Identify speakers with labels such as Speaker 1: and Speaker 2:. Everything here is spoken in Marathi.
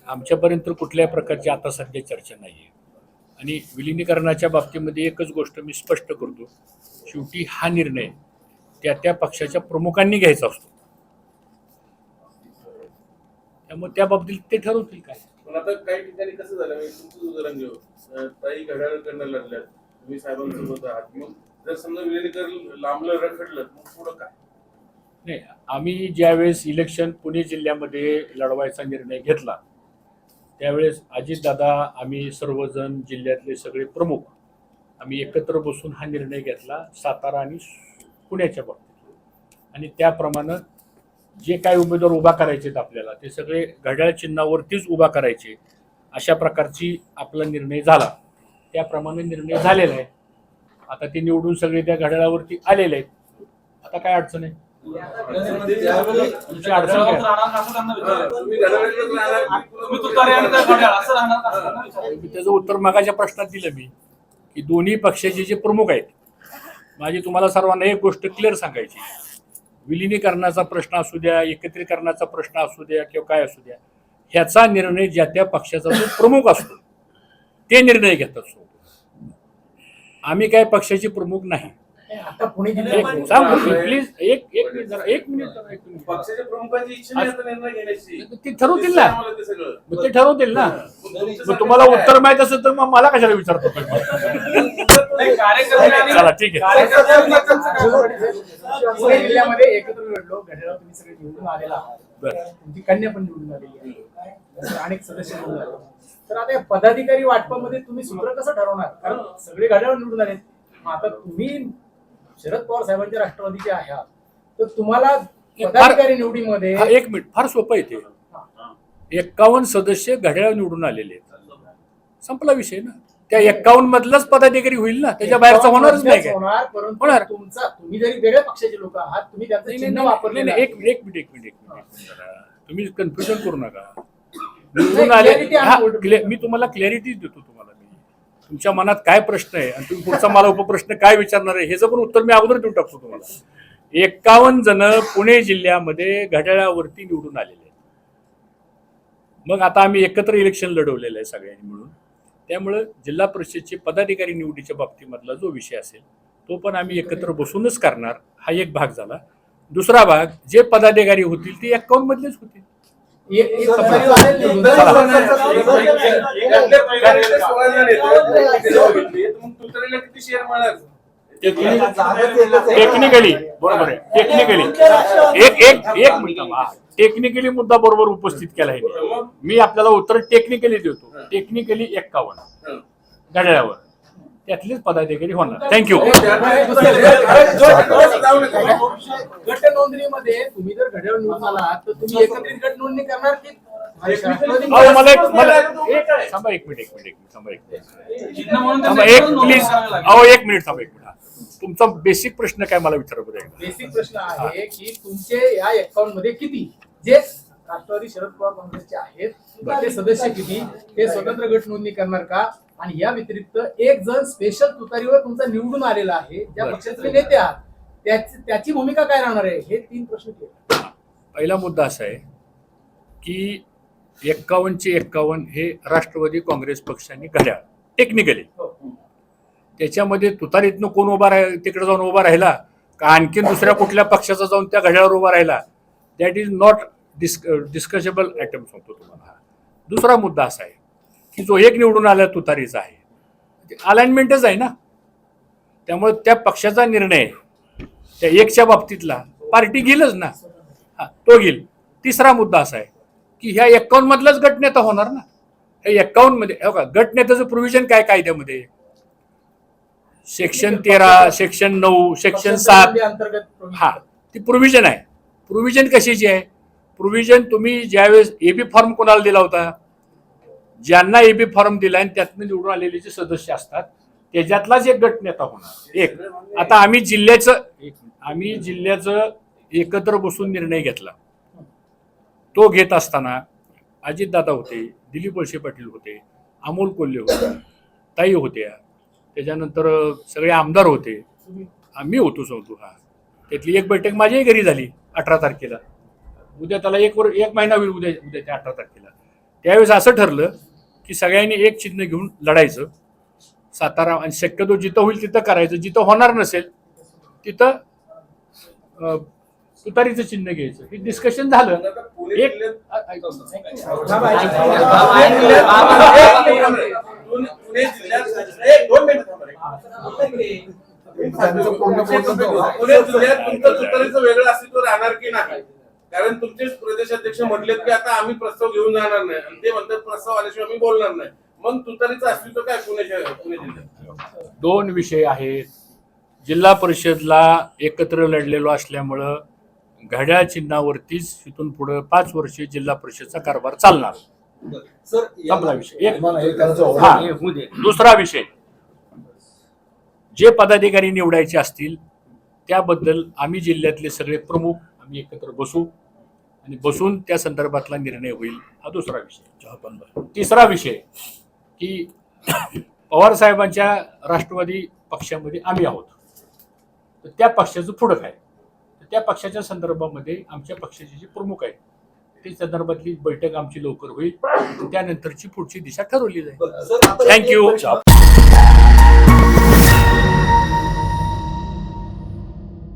Speaker 1: आमच्यापर्यंत कुठल्याही प्रकारची आता सध्या चर्चा नाही आहे. आणि विलिनीकरणाच्या बाबतीमध्ये एकच गोष्ट मी स्पष्ट करतो, शेवटी हा निर्णय त्या त्या पक्षाच्या प्रमुखांनी घ्यायचा असतो. त्यामुळे त्या बाबतीत ते ठरवतील काय.
Speaker 2: पण आता काही ठिकाणी कसं झालं, तुमचं उदाहरण घेऊ, ताई घड्याळकडनं लढल्यात, तुम्ही साहेबांसोबत आहात, मग जर समजा विलिनीकरण लांबलं रखडलं मग पुढं काय?
Speaker 1: नाही, आम्ही ज्यावेळेस इलेक्शन पुणे जिल्ह्यामध्ये लढवायचा निर्णय घेतला त्यावेळेस अजितदादा, आम्ही सर्वजण जिल्ह्यातले सगळे प्रमुख आम्ही एकत्र बसून हा निर्णय घेतला सातारा आणि पुण्याच्या बाबतीत. आणि त्याप्रमाणे जे काय उमेदवार उभा करायचे आपल्याला ते सगळे घड्याळ चिन्हावरतीच उभा करायचे अशा प्रकारची आपला निर्णय झाला. त्याप्रमाणे निर्णय झालेला आहे. आता ते निवडून सगळे त्या घड्याळावरती आलेले आहेत. आता काय अडचण आहे? तुमची अडचण काय? त्याचं उत्तर मागाच्या प्रश्नात दिलं मी की दोन्ही पक्षाचे जे प्रमुख आहेत, माझी तुम्हाला सर्वांना एक गोष्ट क्लिअर सांगायची, विलिनीकरणाचा प्रश्न असू द्या, एकत्रीकरणाचा प्रश्न असू द्या किंवा काय असू द्या, ह्याचा निर्णय ज्या त्या पक्षाचा जो प्रमुख असतो ते निर्णय घेतात. आम्ही काय पक्षाचे प्रमुख नाही.
Speaker 3: आता पुणे
Speaker 1: प्लीज एक मिनिट
Speaker 2: पक्षाच्या प्रमुखांची इच्छा नाही आता निर्णय घेण्याची,
Speaker 1: ते ठरवतील ना.
Speaker 2: ते सगळं
Speaker 1: मग ते ठरवतील ना. मग तुम्हाला उत्तर माहित असेल तर मग मला कशाला विचारतो? चला ठीक आहे.
Speaker 3: पुणे जिल्ह्यामध्ये एकत्र लढलो, घड्याळ तुम्ही सगळे निवडून आलेला आहात, तुमची कन्या पण निवडून आलेली आहे, अनेक सदस्य निवडून आले. तर आता या पदाधिकारी वाटपामध्ये तुम्ही सूत्र कसं ठरवणार? कारण सगळे घड्याळ निवडून आले. आता तुम्ही शरद पवार साहेबांच्या राष्ट्रवादीचे आहात, तर तुम्हाला पदाधिकारी निवडीमध्ये
Speaker 1: एक मिनिट, फार सोपं आहे ते. 51 सदस्य घड्याळ निवडून आलेले आहेत, संपला विषय ना. त्या 51 मधलाच पदाधिकारी होईल ना, त्याच्या बाहेरचा होणारच नाही काय
Speaker 3: होणार. तुम्ही जरी वेगळ्या पक्षाचे लोक आहात, तुम्ही त्याचं चिन्ह वापरले नाही.
Speaker 1: एक मिनिट तुम्ही कन्फ्युजन करू नका. निवडून आले, मी तुम्हाला क्लॅरिटी देतो. तुम्हाला मी तुमच्या मनात काय प्रश्न आहे आणि तुम्ही पुढचा मला उपप्रश्न काय विचारणार आहे ह्याचं पण उत्तर मी अगोदर देऊन टाकतो तुम्हाला. 51 जण पुणे जिल्ह्यामध्ये घड्याळावरती निवडून आलेले आहेत. मग आता आम्ही एकत्र इलेक्शन लढवलेलं आहे सगळ्यांनी मिळून. त्यामुळं जिल्हा परिषदचे पदाधिकारी निवडीच्या बाबतीमधला जो विषय असेल तो पण आम्ही एकत्र बसूनच करणार. हा एक भाग झाला. दुसरा भाग, जे पदाधिकारी होतील ते 51 मधलेच होतील. टेक्निकली बरोबर आहे. टेक्निकली मुद्दा बरोबर उपस्थित केला आहे. मी आपल्याला उत्तर टेक्निकली देतो. टेक्निकली 51 घड्याळावर त्यातलेच पदाधिकारी होणार. थँक्यू.
Speaker 3: गट नोंदणीमध्ये तुम्ही जर घड्याळ निवडून आलात तर तुम्ही एकत्रित गट नोंदणी करणार की
Speaker 1: थांबा एक मिनिट तुमचा बेसिक प्रश्न काय मला विचारा बरं.
Speaker 3: बेसिक प्रश्न आहे की तुमचे या अकाउंट मध्ये किती जे राष्ट्रवादी शरद पवार काँग्रेसचे आहेत ते सदस्य किती, ते स्वतंत्र गट नोंदणी करणार का? आणि या व्यतिरिक्त एक जण स्पेशल तुतारीवर तुमचा निवडून आलेला आहे, ज्या पक्षाचे नेते आहात, त्याची भूमिका काय राहणार आहे? हे 3 प्रश्न केले.
Speaker 1: पहिला मुद्दा असा आहे की 51चे 51 हे राष्ट्रवादी काँग्रेस पक्षाने घड्याळ टेक्निकली, त्याच्यामध्ये तुतारीतनं कोण उभा तिकडे जाऊन उभा राहिला का आणखीन दुसऱ्या कुठल्या पक्षाचा जाऊन त्या घड्याळावर उभा राहिला, दॅट इज नॉट डिस्कसेबल आयटम सांगतो तुम्हाला. दुसरा मुद्दा असा आहे की जो एक निवडून आला तुतारीचा आहे, अलाइनमेंटच आहे ना. त्यामुळे त्या पक्षाचा निर्णय त्या एकच्या बाबतीतला पार्टी घेईलच ना, तो घेईल. तिसरा मुद्दा असा आहे की ह्या 51 मधलाच गटनेता होणार ना. ह्या 51 मध्ये गटनेत्याचं प्रोव्हिजन काय कायद्यामध्ये? सेक्शन 13, सेक्शन 9, सेक्शन 7 हा ती प्रोव्हिजन आहे. प्रोव्हिजन कशाची आहे? प्रोव्हिजन तुम्ही ज्यावेळेस एबी फॉर्म कोणाला दिला होता, ज्यांना एबी फॉर्म दिला आणि त्यातनं निवडून आलेले जे सदस्य असतात त्याच्यातलाच एक गटनेता होणार. एक आता आम्ही जिल्ह्याचं एकत्र बसून निर्णय घेतला. तो घेत असताना अजितदादा होते, दिलीप वळसे पाटील होते, अमोल कोल्हे होते, ताई होत्या, त्याच्यानंतर सगळे आमदार होते, आम्ही होतो सांगतो. त्यातली एक बैठक माझ्याही घरी झाली 18 तारखेला. उद्या त्याला एक महिना होईल, उद्या 18 तारखेला. त्यावेळेस असं ठरलं की सगळ्यांनी एक चिन्ह घेऊन लढायचं सातारा, आणि शक्यतो जिथं होईल तिथं करायचं, जिथं होणार नसेल तिथं तुतारीचं चिन्ह घ्यायचं. हे डिस्कशन झालं.
Speaker 2: आता पुणे
Speaker 1: एक
Speaker 2: जिल्ह्यात पुणे जिल्ह्यात 2 मिनिटं थांबा रे. पुणे जिल्ह्यात तुमचं तुतारीचं वेगळं अस्तित्व राहणार की नाही? कारण तुमचेच प्रदेशाध्यक्ष म्हटलेत की आता आम्ही प्रस्ताव घेऊन जाणार नाही, आणि ते म्हणतात प्रस्ताव आल्याशिवाय आम्ही बोलणार नाही. मग तुतारीचं अस्तित्व काय पुणे जिल्ह्यात?
Speaker 1: दोन विषय आहेत. जिल्हा परिषदला एकत्र लढलेलो असल्यामुळं घड्याळ चिन्हावरतीच इथून पुढे 5 वर्षे जिल्हा परिषदचा कारभार चालणार. संपला विषय. एक हा. दुसरा विषय, जे पदाधिकारी निवडायचे असतील त्याबद्दल आम्ही जिल्ह्यातले सगळे प्रमुख आम्ही एकत्र बसू आणि बसून त्या संदर्भातला निर्णय होईल. हा दुसरा विषय. तिसरा विषय की पवार साहेबांच्या राष्ट्रवादी पक्षामध्ये आम्ही आहोत, तर त्या पक्षाचं पुढं काय, तर त्या पक्षाच्या संदर्भामध्ये आमच्या पक्षाचे जे प्रमुख आहेत ते संदर्भातली बैठक आमची लवकर होईल. त्यानंतरची पुढची दिशा ठरवली जाईल. थँक्यू.